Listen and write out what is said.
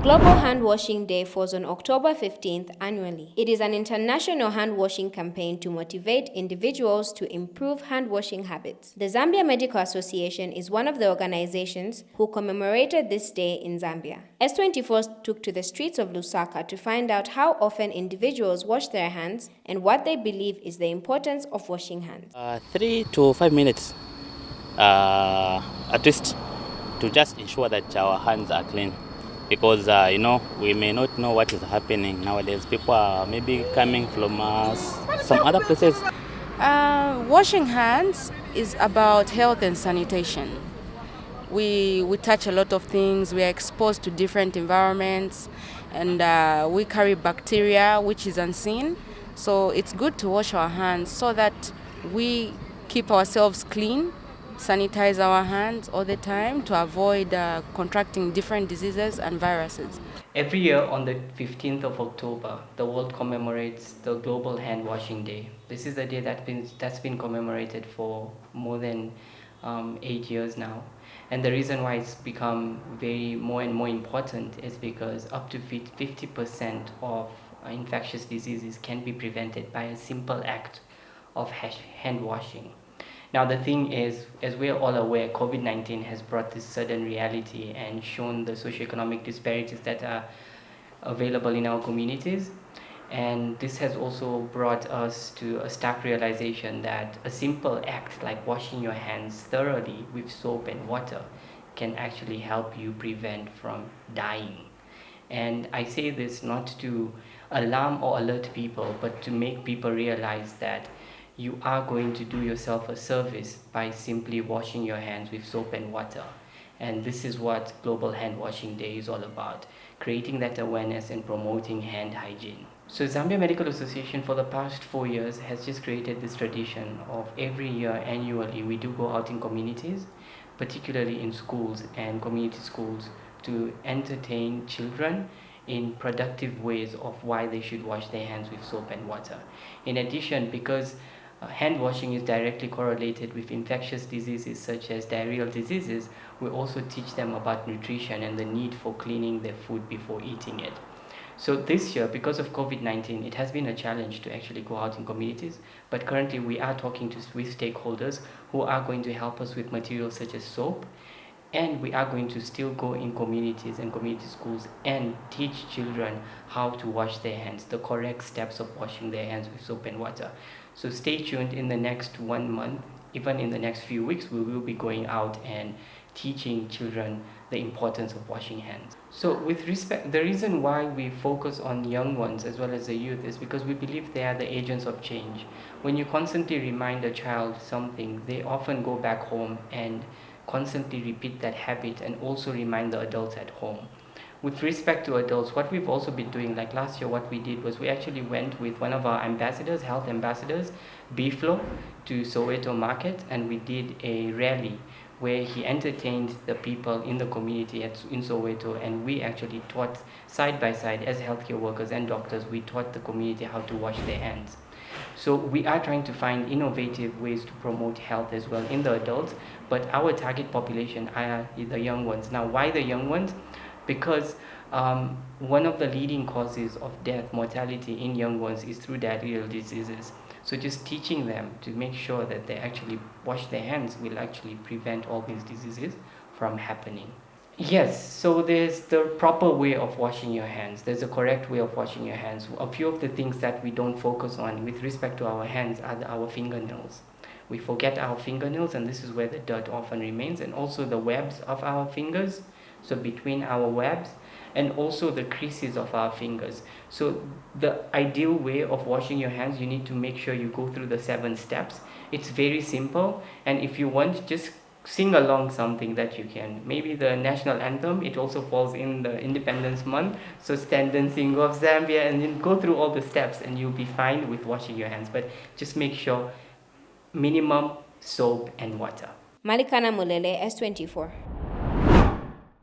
Global Hand Washing Day falls on October 15th annually. It is an international hand washing campaign to motivate individuals to improve hand washing habits. The Zambia Medical Association is one of the organizations who commemorated this day in Zambia. S24 took to the streets of Lusaka to find out how often individuals wash their hands and what they believe is the importance of washing hands. 3 to 5 minutes at least, to just ensure that our hands are clean, because we may not know what is happening nowadays. People are maybe coming from some other places. Washing hands is about health and sanitation. We touch a lot of things, we are exposed to different environments, and we carry bacteria which is unseen. So it's good to wash our hands so that we keep ourselves clean, sanitize our hands all the time to avoid contracting different diseases and viruses. Every year on the 15th of October, the world commemorates the Global Hand Washing Day. This is a day that's been commemorated for more than 8 years now. And the reason why it's become more and more important is because up to 50% of infectious diseases can be prevented by a simple act of hand washing. Now the thing is, as we're all aware, COVID-19 has brought this sudden reality and shown the socioeconomic disparities that are available in our communities. And this has also brought us to a stark realization that a simple act like washing your hands thoroughly with soap and water can actually help you prevent from dying. And I say this not to alarm or alert people, but to make people realize that you are going to do yourself a service by simply washing your hands with soap and water. And this is what Global Hand Washing Day is all about, creating that awareness and promoting hand hygiene. So Zambia Medical Association for the past 4 years has just created this tradition of every year annually we do go out in communities, particularly in schools and community schools, to entertain children in productive ways of why they should wash their hands with soap and water. In addition, because hand washing is directly correlated with infectious diseases such as diarrheal diseases, we also teach them about nutrition and the need for cleaning their food before eating it. So this year, because of COVID-19, it has been a challenge to actually go out in communities, but currently we are talking with stakeholders who are going to help us with materials such as soap, and we are going to still go in communities and community schools and teach children how to wash their hands, the correct steps of washing their hands with soap and water. So stay tuned. In the next 1 month, even in the next few weeks, we will be going out and teaching children the importance of washing hands. So with respect, the reason why we focus on young ones as well as the youth is because we believe they are the agents of change. When you constantly remind a child something, they often go back home and constantly repeat that habit and also remind the adults at home. With respect to adults, what we've also been doing, like last year, what we did was we actually went with one of our ambassadors, health ambassadors, Biflo, to Soweto Market, and we did a rally where he entertained the people in the community in Soweto, and we actually taught side by side as healthcare workers and doctors, we taught the community how to wash their hands. So we are trying to find innovative ways to promote health as well in the adults, but our target population are the young ones. Now, why the young ones? Because one of the leading causes of death, mortality in young ones is through diarrheal diseases. So just teaching them to make sure that they actually wash their hands will actually prevent all these diseases from happening. Yes, so there's the proper way of washing your hands. There's a correct way of washing your hands. A few of the things that we don't focus on with respect to our hands are our fingernails. We forget our fingernails, and this is where the dirt often remains, and also the webs of our fingers, so between our webs, and also the creases of our fingers. So the ideal way of washing your hands, you need to make sure you go through the 7 steps. It's very simple, and if you want, just sing along something that you can. Maybe the national anthem, it also falls in the Independence Month, so stand and sing of Zambia, and then go through all the steps and you'll be fine with washing your hands. But just make sure minimum soap and water. Malikana Mulele, S24.